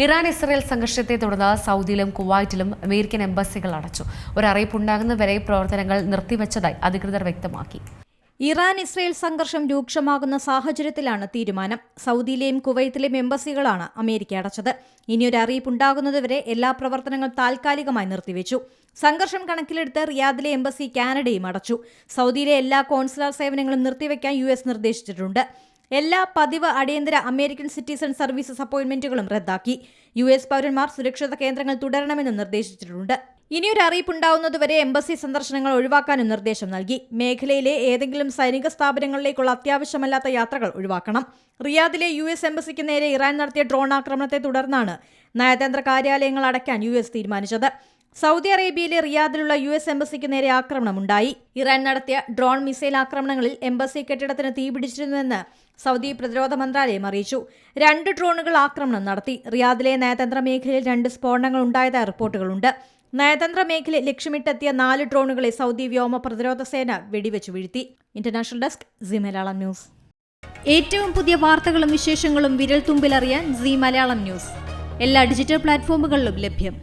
Iran Israel സംഘർഷത്തെ തുടർന്ന് സൗദിയിലും കുവൈറ്റിലും American എംബസികൾ അടച്ചു. ഒരു അറിയിപ്പുണ്ടാകുന്നവരെ പ്രവർത്തനങ്ങൾ നിർത്തിവച്ചതായി അധികൃതർ വ്യക്തമാക്കി. ഇറാൻ ഇസ്രയേൽ സംഘർഷം രൂക്ഷമാകുന്ന സാഹചര്യത്തിലാണ് തീരുമാനം. സൗദിയിലെയും കുവൈത്തിലെയും എംബസികളാണ് അമേരിക്ക അടച്ചത്. ഇനിയൊരു അറിയിപ്പുണ്ടാകുന്നതുവരെ എല്ലാ പ്രവർത്തനങ്ങളും താൽക്കാലികമായി നിർത്തിവെച്ചു. സംഘർഷം കണക്കിലെടുത്ത് റിയാദിലെ എംബസി കാനഡയും അടച്ചു. സൗദിയിലെ എല്ലാ കോൺസുലർ സേവനങ്ങളും നിർത്തിവെക്കാൻ US നിർദ്ദേശിച്ചിട്ടുണ്ട്. എല്ലാ പതിവ് അടിയന്തര അമേരിക്കൻ സിറ്റിസൺ സർവീസസ് അപ്പോയിന്റ്മെന്റുകളും റദ്ദാക്കി. US പൗരന്മാർ സുരക്ഷിത കേന്ദ്രങ്ങൾ തുടരണമെന്നും നിർദ്ദേശിച്ചിട്ടുണ്ട്. ഇനിയൊരു അറിയിപ്പുണ്ടാവുന്നതുവരെ എംബസി സന്ദർശനങ്ങൾ ഒഴിവാക്കാനും നിർദ്ദേശം നൽകി. മേഖലയിലെ ഏതെങ്കിലും സൈനിക സ്ഥാപനങ്ങളിലേക്കുള്ള അത്യാവശ്യമല്ലാത്ത യാത്രകൾ ഒഴിവാക്കണം. റിയാദിലെ US എംബസിക്ക് നേരെ ഇറാൻ നടത്തിയ ഡ്രോൺ ആക്രമണത്തെ തുടർന്നാണ് നയതന്ത്ര കാര്യാലയങ്ങൾ അടയ്ക്കാൻ US തീരുമാനിച്ചത്. സൗദി അറേബ്യയിലെ റിയാദിലുള്ള US എംബസിക്ക് നേരെ ആക്രമണമുണ്ടായി. ഇറാൻ നടത്തിയ ഡ്രോൺ മിസൈൽ ആക്രമണങ്ങളിൽ എംബസി കെട്ടിടത്തിന് തീപിടിച്ചിരുന്നുവെന്ന് സൗദി പ്രതിരോധ മന്ത്രാലയം അറിയിച്ചു. 2 ഡ്രോണുകൾ ആക്രമണം നടത്തി. റിയാദിലെ നയതന്ത്ര മേഖലയിൽ 2 സ്ഫോടനങ്ങൾ ഉണ്ടായതായി റിപ്പോർട്ടുകളുണ്ട്. നയതന്ത്ര മേഖലയിൽ ലക്ഷ്യമിട്ടെത്തിയ 4 ഡ്രോണുകളെ സൗദി വ്യോമ പ്രതിരോധ സേന വെടിവെച്ചു വീഴ്ത്തി. International desk C Malayalam news. ഏറ്റവും പുതിയ വാർത്തകളും വിശേഷങ്ങളും വിരൽ തുമ്പിലറിയാൻ സി മലയാളം ന്യൂസ് എല്ലാ ഡിജിറ്റൽ പ്ലാറ്റ്ഫോമുകളിലും ലഭ്യം.